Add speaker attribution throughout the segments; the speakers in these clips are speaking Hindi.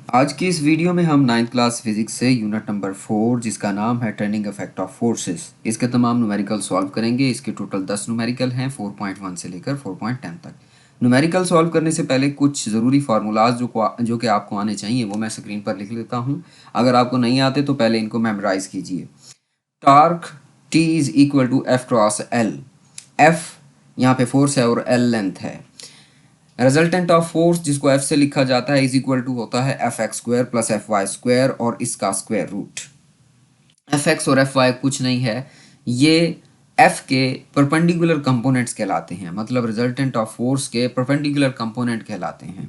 Speaker 1: आज की इस वीडियो में हम 9th क्लास फिजिक्स से यूनिट नंबर 4 जिसका नाम है टर्निंग इफेक्ट ऑफ फोर्सेस इसके तमाम न्यूमेरिकल सॉल्व करेंगे। इसके टोटल 10 न्यूमेरिकल हैं 4.1 से लेकर 4.10 तक। न्यूमेरिकल सॉल्व करने से पहले कुछ ज़रूरी फार्मूलाज जो कि आपको आने चाहिए वो मैं स्क्रीन पर लिख लेता हूँ। अगर आपको नहीं आते तो पहले इनको मेमोराइज कीजिए। Torque T is equal to F cross L। F यहाँ पे फोर्स है और L लेंथ है। रिजल्टेंट ऑफ फोर्स जिसको F से लिखा जाता है इज इक्वल टू होता है F x square plus F y square और इसका स्क्वायर रूट। एफ एक्स और एफ वाई कुछ नहीं है, ये F के परपेंडिकुलर कंपोनेंट्स कहलाते हैं, मतलब रिजल्टेंट ऑफ फोर्स के परपेंडिकुलर कंपोनेंट कहलाते हैं।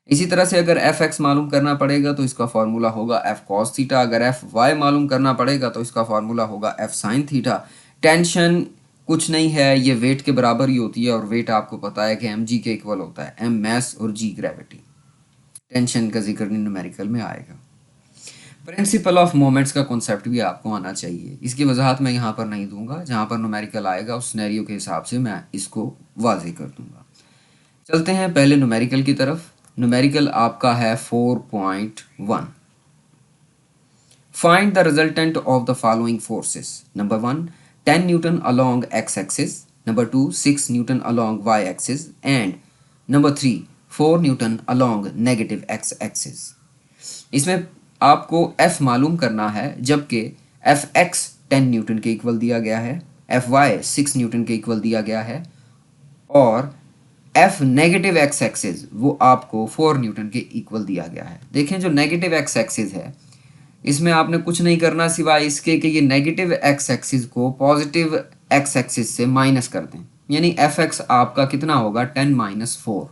Speaker 1: इसी तरह से अगर एफ एक्स मालूम करना पड़ेगा तो इसका फॉर्मूला होगा एफ कॉस थीटा, अगर एफ वाई मालूम करना पड़ेगा तो इसका फॉर्मूला होगा एफ साइन थीटा। टेंशन कुछ नहीं है, ये वेट के बराबर ही होती है और वेट आपको पता है कि एम जी के इक्वल होता है, एम मैस और जी ग्रेविटी। टेंशन का जिक्र न्यूमेरिकल में आएगा। प्रिंसिपल ऑफ मोमेंट्स का कॉन्सेप्ट भी आपको आना चाहिए, इसकी वजाहत मैं यहाँ पर नहीं दूंगा, जहाँ पर न्यूमेरिकल आएगा उस सिनेरियो के हिसाब से मैं इसको वाज़ेह कर दूंगा। चलते हैं पहले न्यूमेरिकल की तरफ। न्यूमेरिकल आपका है 4.1। Find the resultant of the following forces. Number 1, 10 Newton along x-axis. Number 2, 6 Newton along y-axis. And number 3, 4 Newton along negative x-axis. इसमें आपको F मालूम करना है, जबकि Fx 10 न्यूटन के इक्वल दिया गया है, Fy 6 न्यूटन के इक्वल दिया गया है और F नेगेटिव एक्स एक्सिस वो आपको 4 न्यूटन के इक्वल दिया गया है। देखें जो नेगेटिव एक्स एक्सिस है इसमें आपने कुछ नहीं करना सिवाय इसके कि ये नेगेटिव एक्स एक्सिस को पॉजिटिव एक्स एक्सिस से माइनस कर दें, यानी एफ एक्स आपका कितना होगा 10 माइनस 4।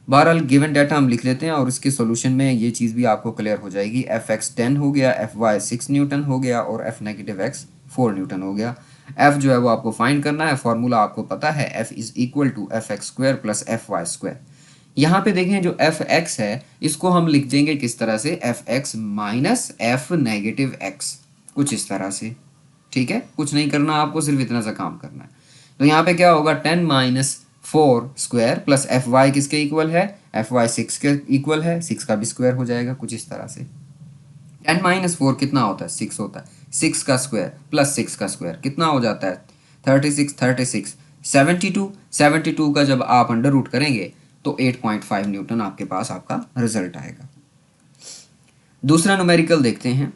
Speaker 1: बहरहाल गिवन डाटा हम लिख लेते हैं और इसके सॉल्यूशन में ये चीज़ भी आपको क्लियर हो जाएगी। एफ एक्स 10 हो गया, एफ वाई 6 न्यूटन हो गया और एफ नेगेटिव एक्स 4 न्यूटन हो गया। एफ जो है वो आपको फाइंड करना है, फॉर्मूला आपको पता है, F is equal to F x square plus F y square. यहाँ पे देखें जो एफ एक्स है इसको हम लिख देंगे किस तरह से, F x minus F negative x, कुछ इस तरह से। ठीक है, कुछ नहीं करना आपको, सिर्फ इतना सा काम करना है। तो यहाँ पे क्या होगा 10 minus 4 square plus F y किसके इक्वल है, एफ वाई 6 के इक्वल है, 6 का भी स्क्वायर हो जाएगा कुछ इस तरह से। 10 माइनस 4 कितना होता है, 6 होता है, 6 का स्क्वायर प्लस 6 का स्क्वायर कितना हो जाता है 36, 36 72, 72 का जब आप अंडर रूट करेंगे तो 8.5 न्यूटन आपके पास आपका रिजल्ट आएगा। दूसरा न्यूमेरिकल देखते हैं।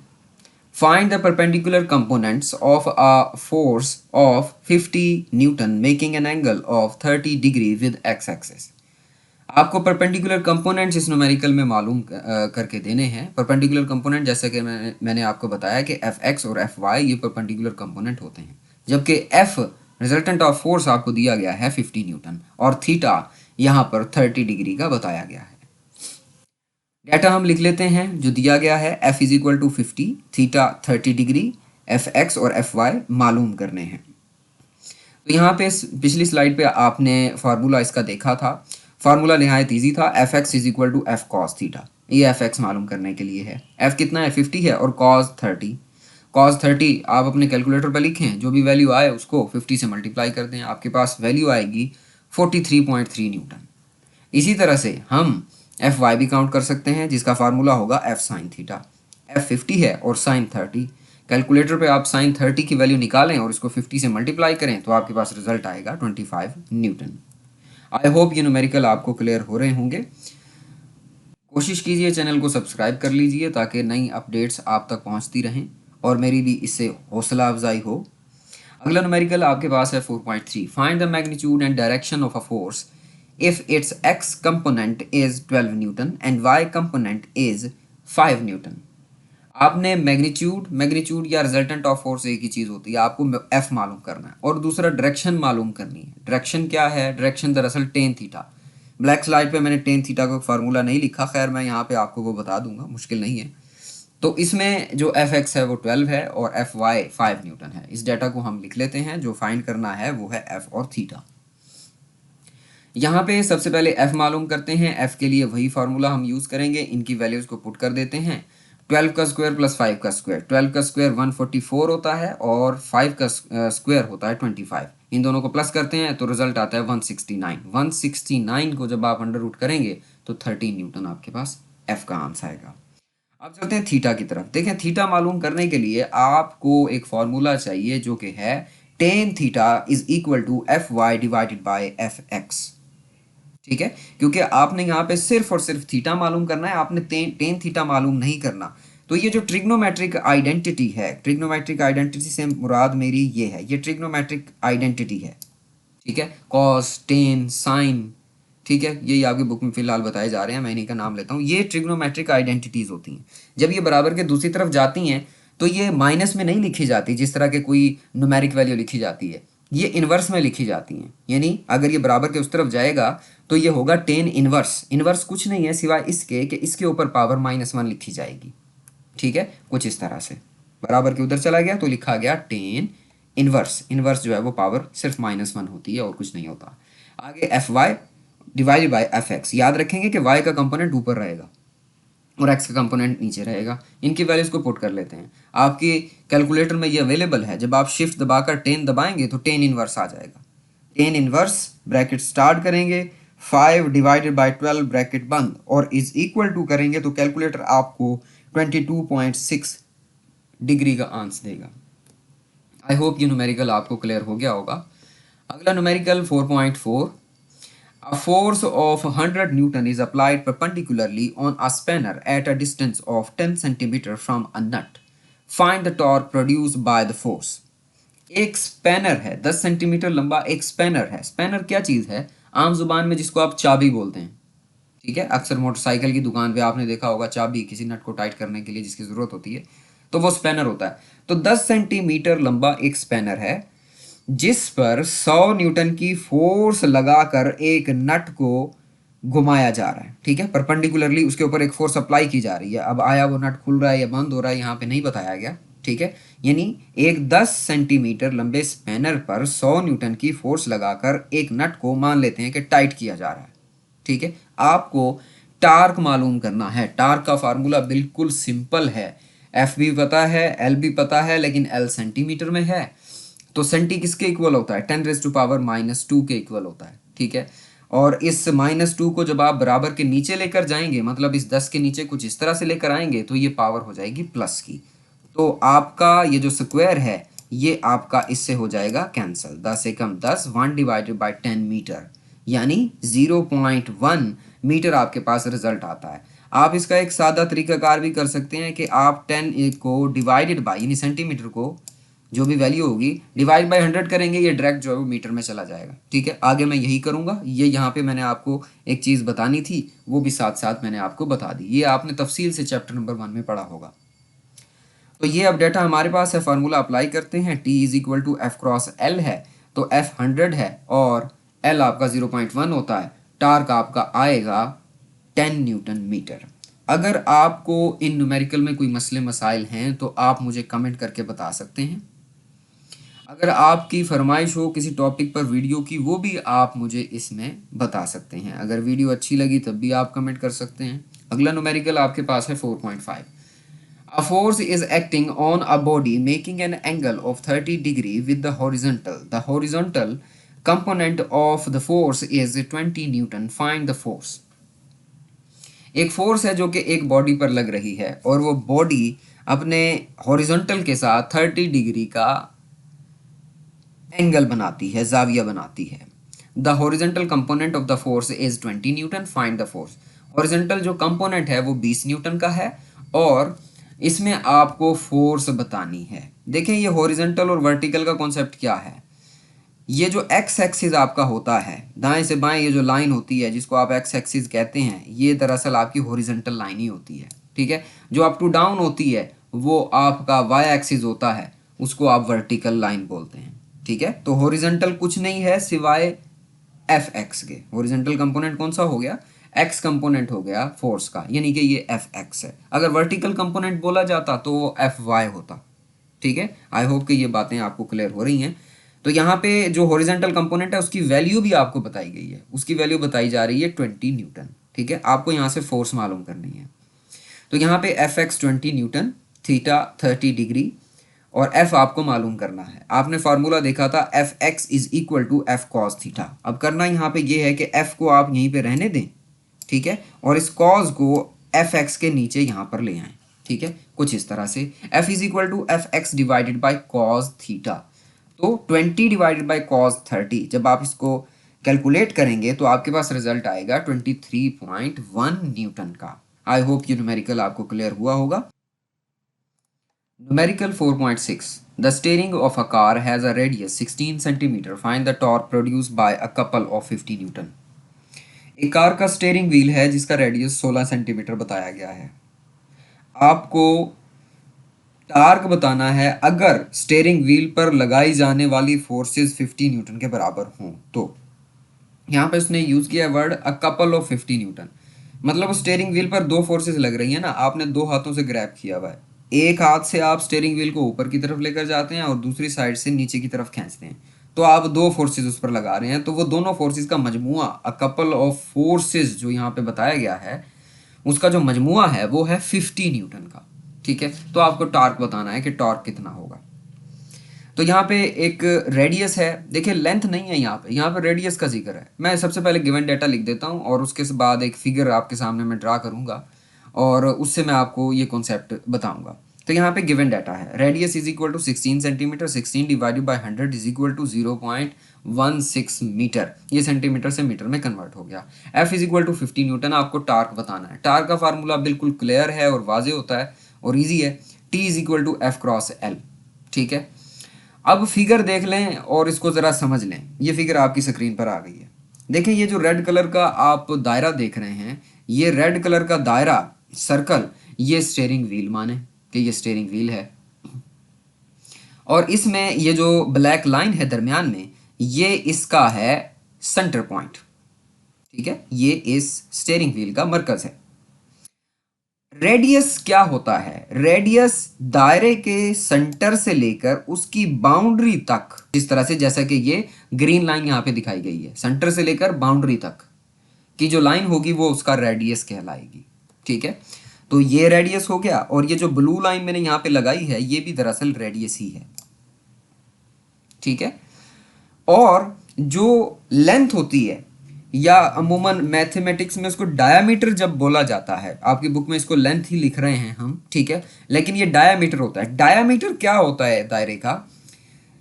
Speaker 1: Find the perpendicular components of a force of 50 Newton making an angle of 30 degree with x axis. आपको परपेंडिकुलर कंपोनेंट्स इस न्यूमेरिकल में मालूम करके देने हैं। परपेंडिकुलर कंपोनेंट जैसे कि मैंने आपको बताया कि एफ एक्स और एफ वाई ये परपेंडिकुलर कंपोनेंट होते हैं, जबकि एफ रिजल्टेंट ऑफ फोर्स आपको दिया गया है 50 न्यूटन और थीटा यहाँ पर 30 डिग्री का बताया गया है। डाटा हम लिख लेते हैं जो दिया गया है, F is equal to 50, theta 30 degree, F x और एफ वाई मालूम करने हैं। तो यहाँ पे पिछली स्लाइड पे आपने फार्मूला इसका देखा था, फार्मूला नहायत ईजी था, F X is equal to F cos theta. ये एफ एक्स मालूम करने के लिए है, एफ कितना है 50 है और कॉस 30। कॉस 30 आप अपने कैलकुलेटर पर लिखें, जो भी वैल्यू आए उसको 50 से मल्टीप्लाई कर दें, आपके पास वैल्यू आएगी 43.3 न्यूटन। इसी तरह से हम एफ वाई भी काउंट कर सकते हैं जिसका फार्मूला होगा एफ साइन थीटा। एफ 50 है और साइन 30, कैलकुलेटर पे आप साइन 30 की वैल्यू निकालें और इसको 50 से मल्टीप्लाई करें तो आपके पास रिजल्ट आएगा 25 न्यूटन। आई होप ये न्यूमेरिकल आपको क्लियर हो रहे होंगे। कोशिश कीजिए चैनल को सब्सक्राइब कर लीजिए ताकि नई अपडेट्स आप तक पहुंचती रहें और मेरी भी इससे हौसला अफजाई हो। अगला न्यूमेरिकल आपके पास है 4.3। Find the magnitude and direction of a force if its x component is 12 Newton and y component is 5 Newton. आपने मैग्नीट्यूड या रिजल्टेंट ऑफ फोर्स एक ही चीज़ होती है, आपको f मालूम करना है और दूसरा डायरेक्शन मालूम करनी है। डायरेक्शन क्या है, डायरेक्शन दरअसल टेन थीटा। ब्लैक स्लाइड पे मैंने टेन थीटा का फार्मूला नहीं लिखा, खैर मैं यहाँ पे आपको वो बता दूंगा, मुश्किल नहीं है। तो इसमें जो एफ एक्स है वो 12 है और एफ वाई 5 न्यूटन है। इस डाटा को हम लिख लेते हैं, जो फाइंड करना है वो है एफ और थीटा। यहाँ पे सबसे पहले f मालूम करते हैं, f के लिए वही फार्मूला हम यूज़ करेंगे, इनकी वैल्यूज़ को पुट कर देते हैं। 12 का स्क्वायर प्लस 5 का स्क्वायर, 12 का स्क्वायर 144 होता है और 5 का स्क्वायर होता है 25। इन दोनों को प्लस करते हैं तो रिजल्ट आता है 169। 169 को जब आप अंडर रूट करेंगे तो 13 न्यूटन आपके पास एफ का आंसर आएगा। अब चलते हैं थीटा की तरफ। देखें थीटा मालूम करने के लिए आपको एक फॉर्मूला चाहिए जो कि है tan theta is equal to F Y divided by F X. ठीक है, क्योंकि आपने यहाँ पे सिर्फ और सिर्फ थीटा मालूम करना है, आपने टेन थीटा मालूम नहीं करना। तो ये जो ट्रिग्नोमेट्रिक आइडेंटिटी है, ट्रिग्नोमेट्रिक आइडेंटिटी से मुराद मेरी ये है, ये ट्रिग्नोमेट्रिक आइडेंटिटी है। ठीक है, कॉस, टेन, साइन, ठीक है, ये आपकी बुक में फिलहाल बताए जा रहे हैं, मैं इन्हीं का नाम लेता हूँ। ये ट्रिग्नोमेट्रिक आइडेंटिटीज होती हैं। जब ये बराबर के दूसरी तरफ जाती हैं तो ये माइनस में नहीं लिखी जाती जिस तरह के कोई न्यूमेरिक वैल्यू लिखी जाती है, ये इन्वर्स में लिखी जाती हैं। यानी अगर ये बराबर के उस तरफ जाएगा तो ये होगा टेन इन्वर्स। इन्वर्स कुछ नहीं है सिवाय इसके कि इसके ऊपर पावर -1 लिखी जाएगी। ठीक है, कुछ इस तरह से बराबर के उधर चला गया तो लिखा गया टेन इन्वर्स। इन्वर्स जो है वो पावर सिर्फ -1 होती है और कुछ नहीं होता। आगे F Y divided by F X. याद रखेंगे कि वाई का कंपोनेंट ऊपर रहेगा और एक्स का कंपोनेंट नीचे रहेगा। इनकी वैल्यूज को पुट कर लेते हैं। आपकी कैलकुलेटर में ये अवेलेबल है, जब आप शिफ्ट दबाकर 10 दबाएंगे तो 10 इन्वर्स आ जाएगा। 10 इन्वर्स ब्रैकेट स्टार्ट करेंगे, 5 डिवाइडेड बाय 12 ब्रैकेट बंद और इज इक्वल टू करेंगे तो कैलकुलेटर आपको 22.6 डिग्री का आंसर देगा। आई होप ये न्यूमेरिकल आपको क्लियर हो गया होगा। अगला numerical 4.4। A force of 100 Newton is applied perpendicularly on a spanner at a distance of 10 centimeter from a nut. Find the torque produced by the force. एक स्पैनर है, 10 सेंटीमीटर लंबा एक स्पैनर है। स्पैनर क्या चीज़ है? आम जुबान में जिसको आप चाबी बोलते हैं। ठीक है, अक्सर मोटरसाइकिल की दुकान पे आपने देखा होगा चाबी किसी नट को टाइट करने के लिए जिसकी ज़रूरत होती है, तो वो स्पैनर होता है। तो 10 सेंटीमीटर लंबा एक स्पैनर है जिस पर 100 न्यूटन की फोर्स लगाकर एक नट को घुमाया जा रहा है। ठीक है, परपेंडिकुलरली उसके ऊपर एक फोर्स अप्लाई की जा रही है। अब आया वो नट खुल रहा है या बंद हो रहा है यहाँ पे नहीं बताया गया। ठीक है, यानी एक 10 सेंटीमीटर लंबे स्पैनर पर 100 न्यूटन की फोर्स लगाकर एक नट को मान लेते हैं कि टाइट किया जा रहा है। ठीक है, आपको टार्क मालूम करना है। टार्क का फार्मूला बिल्कुल सिंपल है। एफ भी पता है, एल भी पता है, लेकिन एल सेंटीमीटर में है तो सेंटी किसके इक्वल होता है? 10⁻⁻² के इक्वल होता है। ठीक है, और इस -2 को जब आप बराबर के नीचे लेकर जाएंगे, मतलब इस 10 के नीचे कुछ इस तरह से लेकर आएंगे तो ये पावर हो जाएगी प्लस की। तो आपका ये जो स्क्वायर है ये आपका इससे हो जाएगा cancel. 10 Ekam 10, 1 divided by 10 metre, यानी 0.1 मीटर आपके पास रिजल्ट आता है। आप इसका एक सादा तरीकाकार भी कर सकते हैं कि आप 10 को डिवाइडेड बाई, यानी सेंटीमीटर को जो भी वैल्यू होगी डिवाइड बाय 100 करेंगे, ये डायरेक्ट जो है वो मीटर में चला जाएगा। ठीक है, आगे मैं यही करूँगा। ये यहाँ पे मैंने आपको एक चीज़ बतानी थी, वो भी साथ साथ मैंने आपको बता दी। ये आपने तफसील से चैप्टर नंबर 1 में पढ़ा होगा। तो ये अब डेटा हमारे पास है, फार्मूला अप्लाई करते हैं। T is equal to F cross L है, तो एफ 100 है और एल आपका 0.1 होता है। टार्क आपका आएगा 10 न्यूटन मीटर। अगर आपको इन न्यूमेरिकल में कोई मसले मसाइल हैं तो आप मुझे कमेंट करके बता सकते हैं। अगर आपकी फरमाइश हो किसी टॉपिक पर वीडियो की, वो भी आप मुझे इसमें बता सकते हैं। अगर वीडियो अच्छी लगी तब भी आप कमेंट कर सकते हैं। अगला न्यूमेरिकल आपके पास है 4.5। A force is acting on a body making an angle of 30 degree with the horizontal. The horizontal component of the force is 20 Newton. Find the force. एक फोर्स है जो कि एक बॉडी पर लग रही है और वो बॉडी अपने हॉरिजॉन्टल के साथ 30 डिग्री का एंगल बनाती है, जाविया बनाती है। The horizontal component of the force is 20 Newton. Find the force. Horizontal जो कंपोनेंट है वो 20 न्यूटन का है और इसमें आपको फोर्स बतानी है। देखें ये हॉरिजॉन्टल और वर्टिकल का कॉन्सेप्ट क्या है। ये जो एक्स एक्सिस आपका होता है, दाएं से बाएं ये जो लाइन होती है जिसको आप एक्स एक्सिस कहते हैं, ये दरअसल आपकी हॉरिजॉन्टल लाइन ही होती है। ठीक है, जो अप टू डाउन होती है वो आपका वाई एक्सिस होता है, उसको आप वर्टिकल लाइन बोलते हैं। ठीक है, तो हॉरिजॉन्टल कुछ नहीं है सिवाय एफ एक्स के। हॉरिजॉन्टल कंपोनेंट कौन सा हो गया? एक्स कंपोनेंट हो गया फोर्स का, यानी कि ये एफ एक्स है। अगर वर्टिकल कंपोनेंट बोला जाता तो वो एफ वाई होता। ठीक है, आई होप कि ये बातें आपको क्लियर हो रही हैं। तो यहाँ पे जो हॉरिजॉन्टल कंपोनेंट है उसकी वैल्यू भी आपको बताई गई है। उसकी वैल्यू बताई जा रही है 20 न्यूटन। ठीक है, आपको यहाँ से फोर्स मालूम करनी है। तो यहाँ पे F X 20 newton, theta 30 degree और एफ आपको मालूम करना है। आपने फार्मूला देखा था F X is equal to F cos theta. अब करना यहाँ पे ये है कि एफ को आप यहीं पे रहने दें, ठीक है, और इस कॉस को एफ एक्स के नीचे यहाँ पर ले आए, ठीक है, कुछ इस तरह से f is equal to F X divided by cos theta. तो 20 डिवाइडेड बाई कॉस 30 जब आप इसको कैलकुलेट करेंगे तो आपके पास रिजल्ट आएगा 23.1 न्यूटन का। आई होप ये न्यूमेरिकल आपको क्लियर हुआ होगा। Numerical 4.6 the steering of a car has a radius 16 centimetre, find the torque produced by a couple of 50 Newton. एक कार का स्टीयरिंग व्हील है जिसका रेडियस 16 सेंटीमीटर बताया गया है। आपको टार्क बताना है अगर स्टीयरिंग व्हील पर लगाई जाने वाली फोर्सेस 50 न्यूटन के बराबर हों तो। यहाँ पे उसने यूज किया word a couple of 50 Newton, मतलब स्टीयरिंग व्हील पर दो फोर्सेस लग रही है ना, आपने दो हाथों से ग्रैब किया हुआ है, एक हाथ से आप स्टीयरिंग व्हील को ऊपर की तरफ लेकर जाते हैं और दूसरी साइड से नीचे की तरफ खींचते हैं, तो आप दो फोर्सेस उस पर लगा रहे हैं, तो वो दोनों फोर्सेस का मजमुआ अ कपल ऑफ फोर्सेस जो यहाँ पे बताया गया है उसका जो मजमुआ है वो है 50 न्यूटन का, ठीक है। तो आपको टॉर्क बताना है कि टॉर्क कितना होगा। तो यहाँ पे एक रेडियस है, देखिए लेंथ नहीं है यहाँ पे रेडियस का जिक्र है। मैं सबसे पहले गिवन डेटा लिख देता हूँ और उसके बाद एक फिगर आपके सामने मैं ड्रा करूँगा और उससे मैं आपको ये कॉन्सेप्ट बताऊँगा। तो यहाँ पे गिवन डाटा है radius is equal to 16 centimetre, 16 divided by 100 is equal to 0.16 metre, ये सेंटीमीटर से मीटर में कन्वर्ट हो गया। F is equal to 50 newton, आपको टार्क बताना है। टार्क का फार्मूला बिल्कुल क्लियर है और वाजे होता है और ईजी है, T is equal to F cross L, ठीक है। अब फिगर देख लें और इसको ज़रा समझ लें। ये फिगर आपकी स्क्रीन पर आ गई है। देखें ये जो रेड कलर का आप दायरा देख रहे हैं, ये रेड कलर का दायरा सर्कल, ये स्टीयरिंग व्हील माने कि ये स्टीयरिंग व्हील है, और इसमें ये जो ब्लैक लाइन है दरमियान में, ये इसका है सेंटर पॉइंट, ठीक है, ये इस स्टीयरिंग व्हील का मरकज है। रेडियस क्या होता है? रेडियस दायरे के सेंटर से लेकर उसकी बाउंड्री तक, इस तरह से जैसा कि ये ग्रीन लाइन यहाँ पे दिखाई गई है, सेंटर से लेकर बाउंड्री तक की जो लाइन होगी वो उसका रेडियस कहलाएगी, ठीक है। तो ये रेडियस हो गया, और ये जो ब्लू लाइन मैंने यहाँ पे लगाई है ये भी दरअसल रेडियस ही है, ठीक है। और जो लेंथ होती है, या अमूमन मैथमेटिक्स में उसको डायामीटर जब बोला जाता है, आपकी बुक में इसको लेंथ ही लिख रहे हैं हम, ठीक है, लेकिन ये डायामीटर होता है। डायामीटर क्या होता है दायरे का?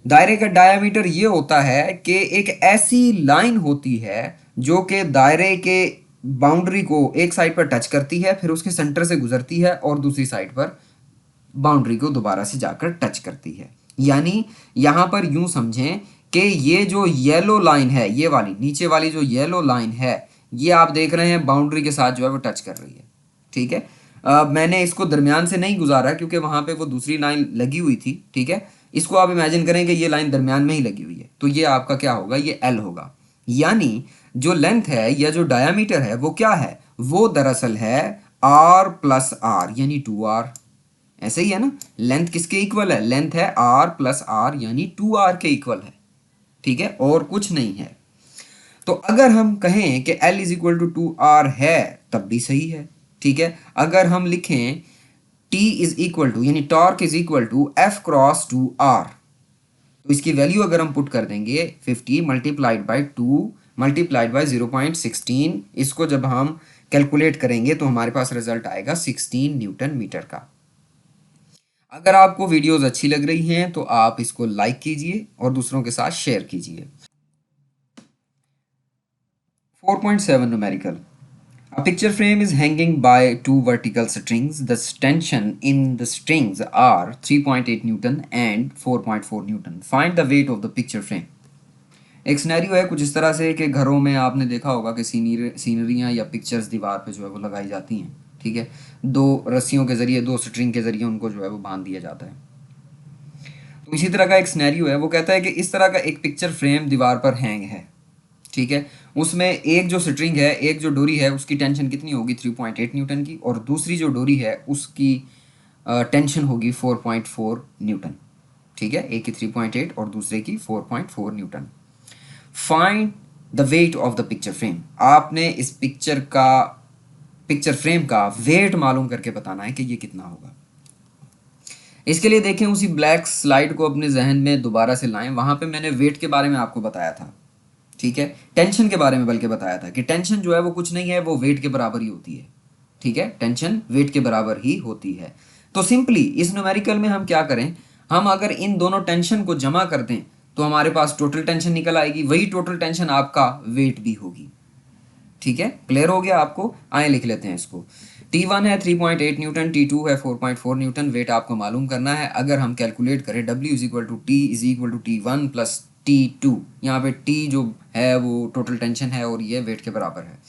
Speaker 1: दायरे का डायामीटर ये होता है कि एक ऐसी लाइन होती है जो कि दायरे के बाउंड्री को एक साइड पर टच करती है, फिर उसके सेंटर से गुजरती है और दूसरी साइड पर बाउंड्री को दोबारा से जाकर टच करती है। यानी यहाँ पर यूं समझें कि ये जो येलो लाइन है, ये वाली नीचे वाली जो येलो लाइन है, ये आप देख रहे हैं बाउंड्री के साथ जो है वो टच कर रही है, ठीक है। मैंने इसको दरमियान से नहीं गुजारा क्योंकि वहाँ पे वो दूसरी लाइन लगी हुई थी, ठीक है। इसको आप इमेजिन करें कि ये लाइन दरमियान में ही लगी हुई है, तो ये आपका क्या होगा? ये एल होगा। यानी जो लेंथ है या जो डायामीटर है वो क्या है? वो दरअसल है आर प्लस आर, यानी 2r। ऐसे ही है ना, लेंथ किसके इक्वल है? लेंथ है r प्लस आर, यानी 2r के इक्वल है, ठीक है, और कुछ नहीं है। तो अगर हम कहें कि L is equal to 2r है तब भी सही है, ठीक है। अगर हम लिखें T इज इक्वल टू, यानी torque is equal to F cross 2r, तो इसकी वैल्यू अगर हम पुट कर देंगे 50 मल्टीप्लाइड बाई 2 मल्टीप्लाइड बाई 0.16, इसको जब हम कैलकुलेट करेंगे तो हमारे पास रिजल्ट आएगा 16 न्यूटन मीटर का। अगर आपको वीडियोस अच्छी लग रही हैं तो आप इसको लाइक कीजिए और दूसरों के साथ शेयर कीजिए। 4.7 numerical. A picture frame is hanging by two vertical strings. The tension in the strings are 3.8 Newton and 4.4 Newton. Find the weight of the picture frame. एक सिनेरियो है कुछ इस तरह से कि घरों में आपने देखा होगा कि सीनरियाँ या पिक्चर्स दीवार पे जो है वो लगाई जाती हैं, ठीक है। दो रस्सियों के ज़रिए, दो स्ट्रिंग के ज़रिए उनको जो है वो बांध दिया जाता है। तो इसी तरह का एक सिनेरियो है, वो कहता है कि इस तरह का एक पिक्चर फ्रेम दीवार पर हैंग है, ठीक है। उसमें एक जो स्ट्रिंग है, एक जो डोरी है, उसकी टेंशन कितनी होगी? 3.8 न्यूटन की, और दूसरी जो डोरी है उसकी टेंशन होगी 4.4 न्यूटन, ठीक है। एक की 3.8 और दूसरे की 4.4 Newton. Find the weight of the picture frame. आपने इस पिक्चर फ्रेम का वेट मालूम करके बताना है कि ये कितना होगा। इसके लिए देखें, उसी ब्लैक स्लाइड को अपने जहन में दोबारा से लाएं, वहाँ पे मैंने वेट के बारे में आपको बताया था, ठीक है, टेंशन के बारे में बल्कि बताया था कि टेंशन जो है वो कुछ नहीं है, वो वेट के बराबर ही होती है, ठीक है, टेंशन वेट के बराबर ही होती है। तो सिंपली इस न्यूमेरिकल में हम क्या करें, हम अगर इन दोनों टेंशन को जमा कर दें तो हमारे पास टोटल टेंशन निकल आएगी, वही टोटल टेंशन आपका वेट भी होगी। ठीक है, क्लियर हो गया आपको? आए लिख लेते हैं इसको। T1 है 3.8 न्यूटन, T2 है 4.4 न्यूटन। वेट आपको मालूम करना है। अगर हम कैलकुलेट करें W is equal to T is equal to T1 plus T2, यहाँ पे T जो है वो टोटल टेंशन है और ये वेट के बराबर है,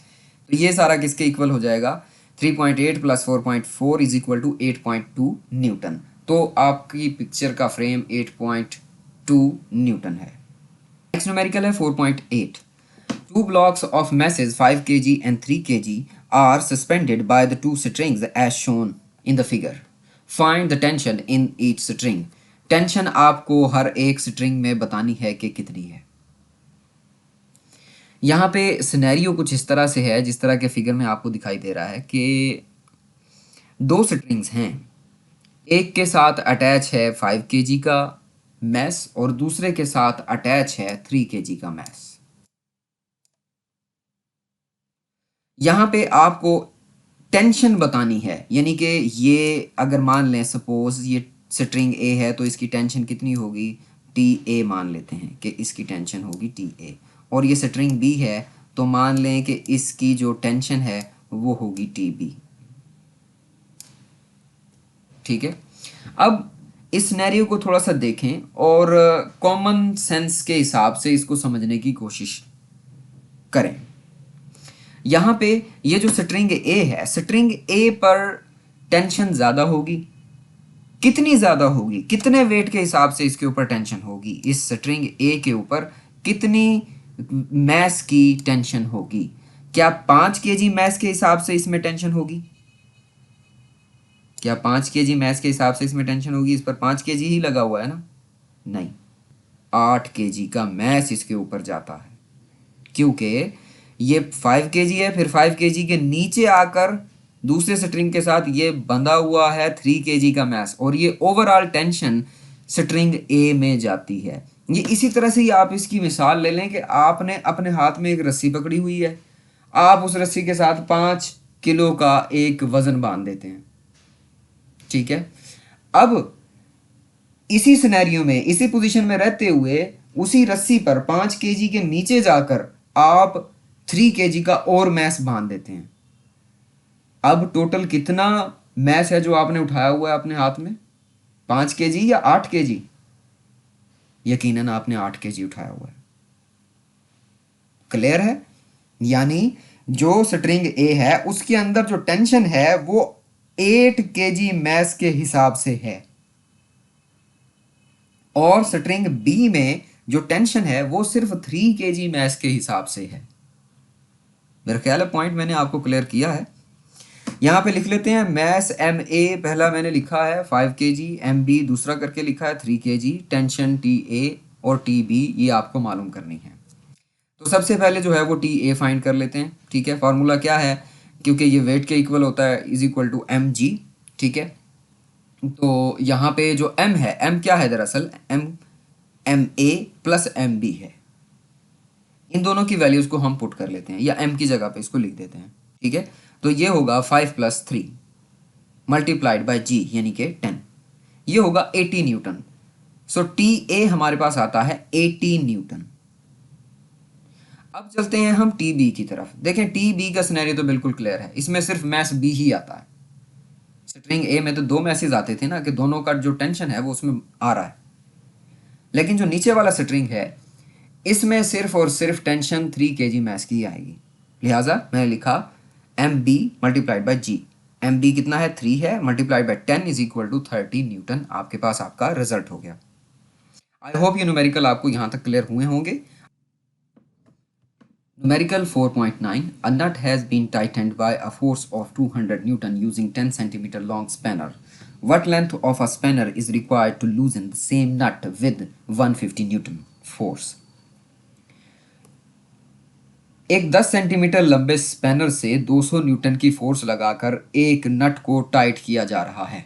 Speaker 1: तो ये सारा किसके इक्वल हो जाएगा? 3.8 plus 4.4 is equal to 8.2 newton. तो आपकी पिक्चर का फ्रेम 8.2 न्यूटन है। नेक्स्ट न्यूमेरिकल है 4.8। Two blocks of masses 5 kg and 3 kg are suspended by the two strings as shown in the figure. Find the tension in each string. Tension आपको हर एक स्ट्रिंग में बतानी है कि कितनी है। यहाँ पे सिनेरियो कुछ इस तरह से है जिस तरह के फिगर में आपको दिखाई दे रहा है कि दो स्ट्रिंग्स हैं, एक के साथ अटैच है 5 kg का मैस और दूसरे के साथ अटैच है 3 kg का मैस। यहाँ पे आपको टेंशन बतानी है, यानी कि ये अगर मान लें सपोज ये स्ट्रिंग ए है तो इसकी टेंशन कितनी होगी? टी ए मान लेते हैं कि इसकी टेंशन होगी टी ए, और ये स्ट्रिंग बी है तो मान लें कि इसकी जो टेंशन है वो होगी टी बी। ठीक है, अब इस सिनेरियो को थोड़ा सा देखें और कॉमन सेंस के हिसाब से इसको समझने की कोशिश करें। यहाँ पे ये जो स्ट्रिंग ए है, स्ट्रिंग ए पर टेंशन ज़्यादा होगी। कितनी ज़्यादा होगी? कितने वेट के हिसाब से इसके ऊपर टेंशन होगी? इस स्ट्रिंग ए के ऊपर कितनी मैस की टेंशन होगी? क्या 5 kg मैस के हिसाब से इसमें टेंशन होगी? क्या 5 kg मैस के हिसाब से इसमें टेंशन होगी? इस पर 5 kg ही लगा हुआ है ना? नहीं, 8 kg का मैस इसके ऊपर जाता है, क्योंकि ये 5 kg है, फिर 5 kg के नीचे आकर दूसरे स्ट्रिंग के साथ ये बंधा हुआ है 3 kg का मैस, और ये ओवरऑल टेंशन स्ट्रिंग ए में जाती है। ये इसी तरह से ही आप इसकी मिसाल ले लें कि आपने अपने हाथ में एक रस्सी पकड़ी हुई है, आप उस रस्सी के साथ 5 किलो का एक वजन बांध देते हैं। ठीक है, अब इसी सिनेरियो में, इसी पोजीशन में रहते हुए उसी रस्सी पर 5 kg के नीचे जाकर आप 3 kg का और मैस बांध देते हैं। अब टोटल कितना मैस है जो आपने उठाया हुआ है अपने हाथ में? 5 kg या 8 kg? यकीनन आपने 8 kg उठाया हुआ है। क्लियर है? यानी जो स्ट्रिंग ए है उसके अंदर जो टेंशन है वो 8 kg मैस के हिसाब से है, और स्ट्रिंग बी में जो टेंशन है वो सिर्फ 3 kg मैस के हिसाब से है। मेरा ख्याल है पॉइंट मैंने आपको क्लियर किया है। यहाँ पे लिख लेते हैं मैस एम ए पहला मैंने लिखा है 5 kg, एम बी दूसरा करके लिखा है 3 kg, टेंशन टी ए और टी बी ये आपको मालूम करनी है। तो सबसे पहले जो है वो टी ए फाइंड कर लेते हैं। ठीक है, फार्मूला क्या है? क्योंकि ये वेट के इक्वल होता है, is equal to M G. ठीक है, तो यहाँ पे जो m है, m क्या है दरअसल? M A plus M B है। इन दोनों की वैल्यूज को हम पुट कर लेते हैं, या m की जगह पे इसको लिख देते हैं। ठीक है, तो ये होगा 5 + 3 मल्टीप्लाइड बाय g यानी कि 10, ये होगा 80 न्यूटन। सो टी ए हमारे पास आता है 80 न्यूटन। अब चलते हैं हम टी बी की तरफ। देखें टी बी का सिनेरियो तो बिल्कुल क्लियर है, इसमें सिर्फ मैस बी ही आता है। स्ट्रिंग ए में तो 2 मैसेज आते थे ना, कि दोनों का जो टेंशन है वो उसमें आ रहा है, लेकिन जो नीचे वाला स्ट्रिंग है इसमें सिर्फ और सिर्फ टेंशन 3 kg मैस की आएगी। लिहाजा मैंने लिखा M B multiplied by G. M B कितना है? 3 है, multiplied by 10 is equal to 30 newton. आपके पास आपका रिजल्ट हो गया। आई होप ये न्यूमेरिकल आपको यहाँ तक क्लियर हुए होंगे। Numerical 4.9. A nut has been tightened by a force of 200 Newton using 10 centimeter long spanner. What length of a spanner is required to loosen the same nut with 150 Newton force? एक 10 सेंटीमीटर लंबे स्पैनर से 200 न्यूटन की फोर्स लगाकर एक नट को टाइट किया जा रहा है।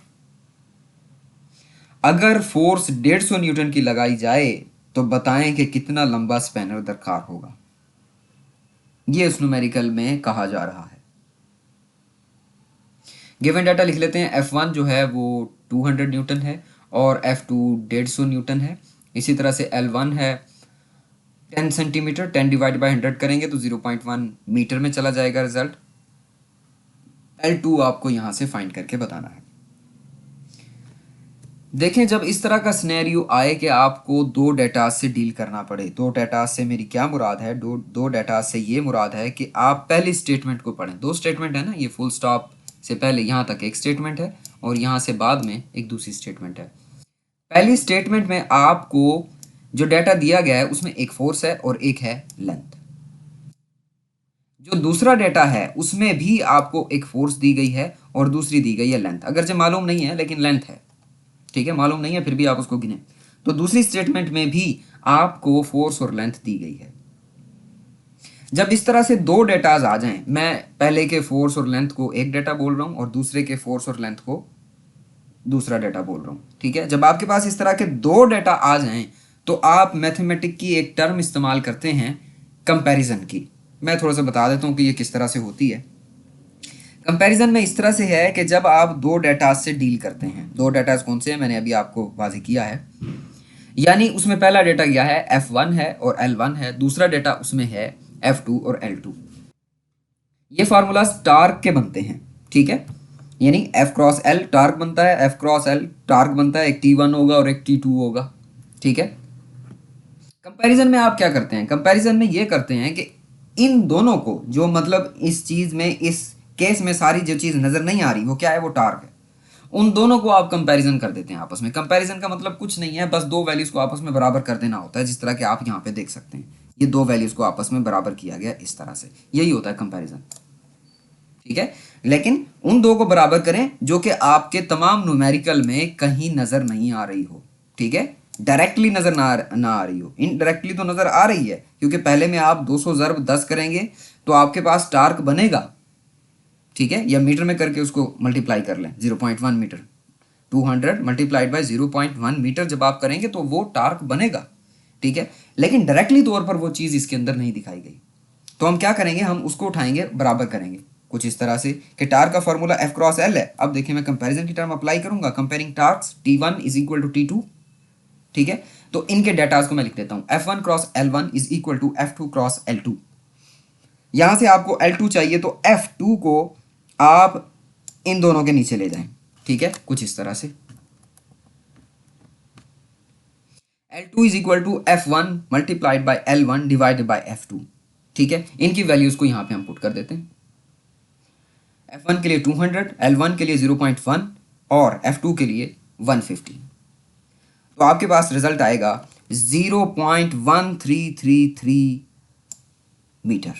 Speaker 1: अगर फोर्स 150 न्यूटन की लगाई जाए तो बताएं कि कितना लंबा स्पैनर दरकार होगा। ये उस न्यूमेरिकल में कहा जा रहा है। गिवन डाटा लिख लेते हैं। F1 जो है वो 200 न्यूटन है और F2 150 न्यूटन है। इसी तरह से L1 है 10 सेंटीमीटर, 10 डिवाइड बाई 100 करेंगे तो 0.1 मीटर में चला जाएगा रिजल्ट। L2 आपको यहाँ से फाइंड करके बताना है। देखें, जब इस तरह का सिनेरियो आए कि आपको दो डेटा से डील करना पड़े, दो डेटा से मेरी क्या मुराद है, दो डेटा से ये मुराद है कि आप पहली स्टेटमेंट को पढ़ें। दो स्टेटमेंट है ना, ये फुल स्टॉप से पहले यहाँ तक एक स्टेटमेंट है और यहाँ से बाद में एक दूसरी स्टेटमेंट है। पहली स्टेटमेंट में आपको जो डेटा दिया गया है उसमें एक फोर्स है और एक है लेंथ। जो दूसरा डेटा है उसमें भी आपको एक फोर्स दी गई है और दूसरी दी गई है लेंथ। अगर जो मालूम नहीं है लेकिन लेंथ है, ठीक है, मालूम नहीं है फिर भी आप उसको गिने। तो दूसरी स्टेटमेंट में भी आपको फोर्स और लेंथ दी गई है। जब इस तरह से दो डेटाज आ जाएं, मैं पहले के फोर्स और लेंथ को एक डेटा बोल रहा हूं और दूसरे के फोर्स और लेंथ को दूसरा डेटा बोल रहा हूं, ठीक है। जब आपके पास इस तरह के दो डेटा आ जाएं तो आप मैथमेटिक की एक टर्म इस्तेमाल करते हैं कंपैरिजन की। मैं थोड़ा सा बता देता हूं कि ये किस तरह से होती है। कंपैरिजन में इस तरह से है कि जब आप दो डेटा से डील करते हैं, दो डेटा कौन से हैं मैंने अभी आपको वाज़ेह किया है। यानी उसमें पहला डेटा क्या है, F1 है और L1 है, दूसरा डेटा उसमें है F2 और L2। ये फार्मूला टार्क के बनते हैं, ठीक है। यानी F क्रॉस L टार्क बनता है, F क्रॉस L टार्क बनता है, एक T1 होगा और एक T2 होगा, ठीक है। कंपैरिजन में आप क्या करते हैं, कंपैरिजन में ये करते हैं कि इन दोनों को, जो मतलब इस चीज़ में, इस केस में सारी जो चीज़ नज़र नहीं आ रही वो क्या है, वो टार्क है, उन दोनों को आप कंपैरिजन कर देते हैं आपस में। कंपैरिजन का मतलब कुछ नहीं है, बस दो वैल्यूज़ को आपस में बराबर कर देना होता है, जिस तरह के आप यहाँ पे देख सकते हैं। ये दो वैल्यूज़ को आपस में बराबर किया गया इस तरह से, यही होता है कंपैरिजन, ठीक है। लेकिन उन दो को बराबर करें जो कि आपके तमाम न्यूमेरिकल में कहीं नज़र नहीं आ रही हो, ठीक है। डायरेक्टली नज़र ना आ रही हो, इनडायरेक्टली तो नज़र आ रही है, क्योंकि पहले में आप 200 ज़रब 10 करेंगे तो आपके पास टार्क बनेगा, ठीक है। या मीटर में करके उसको मल्टीप्लाई कर लें, 0.1 मीटर, 200 मल्टीप्लाइड बाई 0.1 मीटर जब आप करेंगे तो वो टार्क बनेगा, ठीक है। लेकिन डायरेक्टली तौर पर वो चीज़ इसके अंदर नहीं दिखाई गई, तो हम क्या करेंगे, हम उसको उठाएंगे, बराबर करेंगे कुछ इस तरह से कि टार्क का फॉर्मूला F क्रॉस L है। अब देखिए मैं कंपैरिजन की टर्म अप्लाई करूंगा, comparing torques T1 is equal to T2, ठीक है। तो इनके डेटाज को मैं लिख देता हूं, F1 cross L1 is equal to F2 cross L2। यहां से आपको L2 चाहिए तो F2 को आप इन दोनों के नीचे ले जाएं, ठीक है, कुछ इस तरह से। L2 is equal to F1 multiplied by L1 divided by F2, ठीक है। इनकी वैल्यूज को यहां पे हम पुट कर देते हैं। F1 के लिए 200, L1 के लिए 0.1 और F2 के लिए 150। तो आपके पास रिजल्ट आएगा 0.1333 मीटर,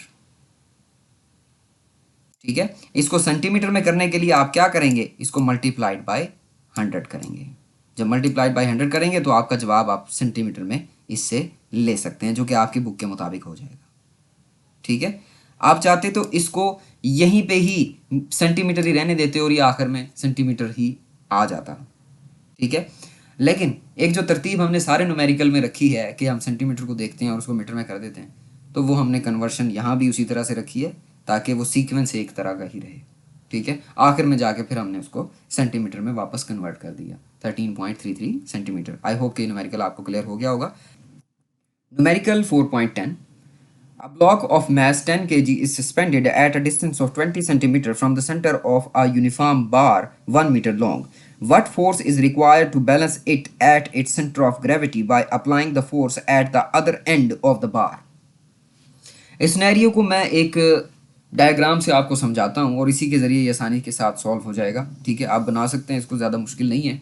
Speaker 1: ठीक है। इसको सेंटीमीटर में करने के लिए आप क्या करेंगे, इसको मल्टीप्लाइड बाय 100 करेंगे। जब मल्टीप्लाइड बाय 100 करेंगे तो आपका जवाब आप सेंटीमीटर में इससे ले सकते हैं, जो कि आपकी बुक के मुताबिक हो जाएगा, ठीक है। आप चाहते तो इसको यहीं पे ही सेंटीमीटर ही रहने देते और ये आखिर में सेंटीमीटर ही आ जाता, ठीक है। लेकिन एक जो तरतीब हमने सारे न्यूमेरिकल में रखी है कि हम सेंटीमीटर को देखते हैं और उसको मीटर में कर देते हैं, तो वो हमने कन्वर्शन यहाँ भी उसी तरह से रखी है ताकि वो सीक्वेंस एक तरह का ही रहे, ठीक है। आखिर में जाके फिर हमने उसको सेंटीमीटर में वापस कन्वर्ट कर दिया, 13.33 सेंटीमीटर। आई होप कि न्यूमेरिकल आपको क्लियर हो गया होगा। Numerical 4.10, a block of mass 10 kg is suspended at a distance of 20 cm from the center of a uniform bar 1 meter long. What force is required to balance it at its center of gravity by applying the force at the other end of the bar? इस सिनेरियो को मैं एक डायग्राम से आपको समझाता हूँ और इसी के ज़रिए ये आसानी के साथ सॉल्व हो जाएगा, ठीक है। आप बना सकते हैं इसको, ज़्यादा मुश्किल नहीं है।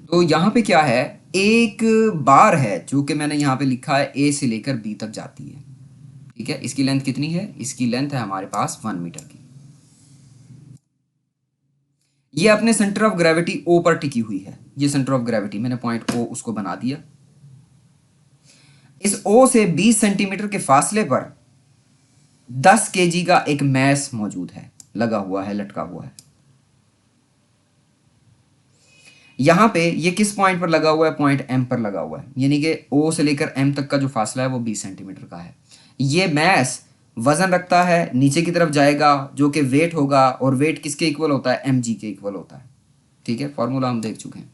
Speaker 1: तो यहाँ पे क्या है, एक बार है जो कि मैंने यहाँ पे लिखा है A से लेकर B तक जाती है, ठीक है। इसकी लेंथ कितनी है, इसकी लेंथ है हमारे पास 1 मीटर की। ये अपने सेंटर ऑफ ग्रेविटी O पर टिकी हुई है, ये सेंटर ऑफ ग्रेविटी, मैंने पॉइंट O उसको बना दिया। इस O से 20 सेंटीमीटर के फासले पर 10 केजी का एक मैस मौजूद है, लगा हुआ है, लटका हुआ है। यहां पे ये किस पॉइंट पर लगा हुआ है, पॉइंट M पर लगा हुआ है, यानी कि O से लेकर M तक का जो फासला है वो 20 सेंटीमीटर का है। ये मैस वजन रखता है नीचे की तरफ जाएगा जो कि वेट होगा, और वेट किसके इक्वल होता है, mg के इक्वल होता है। ठीक है, फॉर्मूला हम देख चुके हैं।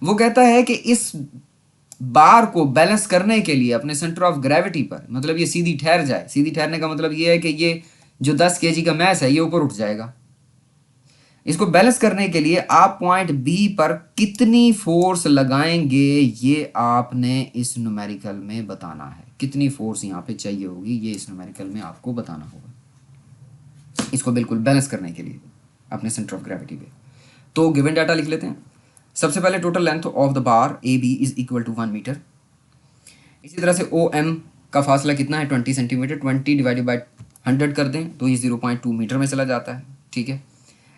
Speaker 1: वो कहता है कि इस बार को बैलेंस करने के लिए अपने सेंटर ऑफ ग्रेविटी पर, मतलब ये सीधी ठहर जाए, सीधी ठहरने का मतलब ये है कि ये जो 10 केजी का मैस है ये ऊपर उठ जाएगा। इसको बैलेंस करने के लिए आप पॉइंट बी पर कितनी फोर्स लगाएंगे ये आपने इस न्यूमेरिकल में बताना है। कितनी फोर्स यहाँ पे चाहिए होगी ये इस न्यूमेरिकल में आपको बताना होगा, इसको बिल्कुल बैलेंस करने के लिए अपने सेंटर ऑफ ग्रेविटी पे। तो गिवन डाटा लिख लेते हैं। सबसे पहले total length of the bar A B is equal to 1 metre. इसी तरह से ओ एम का फासला कितना है, 20 सेंटीमीटर। 20 डिवाइडेड बाई 100 कर दें तो ये 0.2 मीटर में चला जाता है। ठीक है,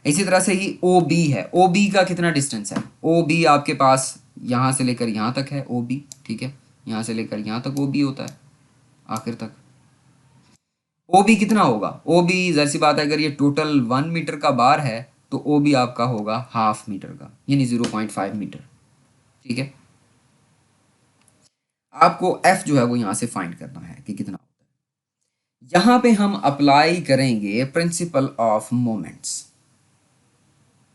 Speaker 1: इसी तरह से ही ओ बी है। ओ बी का कितना डिस्टेंस है, ओ बी आपके पास यहाँ से लेकर यहाँ तक है ओ बी। ठीक है, यहाँ से लेकर यहाँ तक ओ बी होता है आखिर तक। ओ बी कितना होगा, ओ बी जाहिर सी बात है अगर ये टोटल 1 मीटर का बार है तो ओ बी आपका होगा हाफ मीटर का, यानी 0.5 मीटर। ठीक है, आपको एफ जो है वो यहाँ से फाइंड करना है कि कितना होता है। यहाँ पे हम अप्लाई करेंगे प्रिंसिपल ऑफ मोमेंट्स,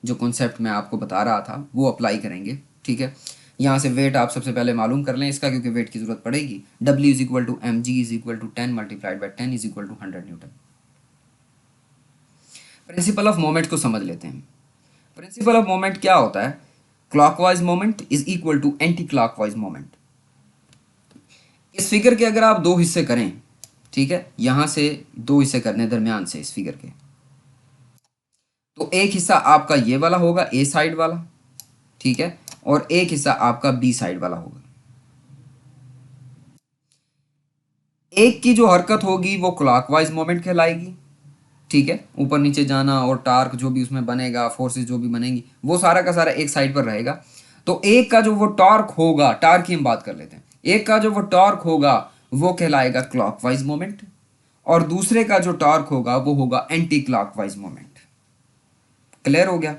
Speaker 1: जो कॉन्सेप्ट मैं आपको बता रहा था वो अप्लाई करेंगे। ठीक है, यहाँ से वेट आप सबसे पहले मालूम कर लें इसका, क्योंकि वेट की जरूरत पड़ेगी। W is equal to M G is equal to 10 multiplied by 10 is equal to 100 newton. Principle of moment को समझ लेते हैं। प्रिंसिपल ऑफ मोमेंट क्या होता है, clockwise moment is equal to anti clockwise moment. इस फिगर के अगर आप दो हिस्से करें, ठीक है, यहां से दो हिस्से करने दरमियान से इस फिगर के, तो एक हिस्सा आपका ये वाला होगा ए साइड वाला, ठीक है, और एक हिस्सा आपका बी साइड वाला होगा। एक की जो हरकत होगी वो क्लॉकवाइज मोमेंट कहलाएगी। ठीक है, ऊपर नीचे जाना और टार्क जो भी उसमें बनेगा, फोर्सेस जो भी बनेंगी, वो सारा का सारा एक साइड पर रहेगा। तो एक का जो वो टॉर्क होगा, टार्क की हम बात कर लेते हैं, एक का जो वो टॉर्क होगा वो कहलाएगा क्लॉकवाइज मोमेंट, और दूसरे का जो टॉर्क होगा वो होगा एंटी क्लॉकवाइज मोमेंट। क्लियर हो गया।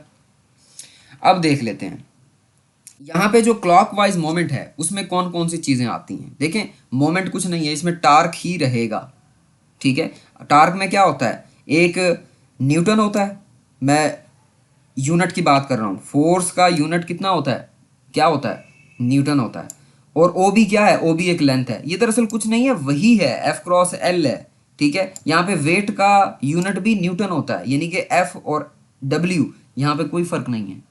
Speaker 1: अब देख लेते हैं यहाँ पे जो क्लॉकवाइज मोमेंट है उसमें कौन कौन सी चीजें आती हैं। देखें, मोमेंट कुछ नहीं है, इसमें टार्क ही रहेगा। ठीक है, टार्क में क्या होता है, एक न्यूटन होता है, मैं यूनिट की बात कर रहा हूँ, फोर्स का यूनिट कितना होता है, क्या होता है, न्यूटन होता है। और ओ बी क्या है, ओ बी एक लेंथ है, ये दरअसल कुछ नहीं है, वही है, एफ क्रॉस एल है। ठीक है, यहाँ पे वेट का यूनिट भी न्यूटन होता है, यानी कि एफ और डब्ल्यू यहाँ पे कोई फर्क नहीं है,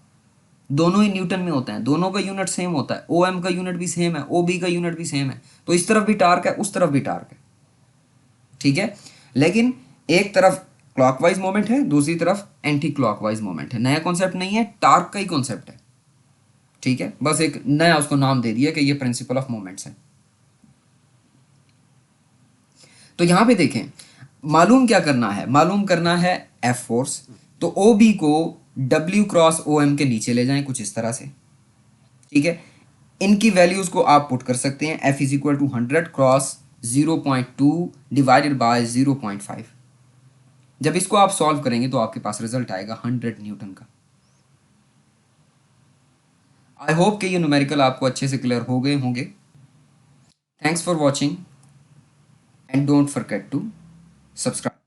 Speaker 1: दोनों ही न्यूटन में होते हैं, दोनों का यूनिट सेम होता है, ओ एम का यूनिट भी सेम है, ओ बी का यूनिट भी सेम है। तो इस तरफ भी टार्क है, उस तरफ भी टार्क है। ठीक है, लेकिन एक तरफ क्लॉकवाइज मोमेंट है, दूसरी तरफ एंटी क्लॉकवाइज मोमेंट है। नया कॉन्सेप्ट नहीं है, टार्क का ही कॉन्सेप्ट है। ठीक है, बस एक नया उसको नाम दे दिया कि ये प्रिंसिपल ऑफ मोमेंट्स है। तो यहां पे देखें, मालूम क्या करना है, मालूम करना है एफ फोर्स। तो ओ बी को डब्ल्यू क्रॉस ओ एम के नीचे ले जाएं कुछ इस तरह से। ठीक है, इनकी वैल्यूज को आप पुट कर सकते हैं, F is equal to 100 cross 0.2 divided by 0.5। जब इसको आप सॉल्व करेंगे तो आपके पास रिजल्ट आएगा 100 न्यूटन का। आई होप कि ये न्यूमेरिकल आपको अच्छे से क्लियर हो गए होंगे। Thanks for watching and don't forget to subscribe.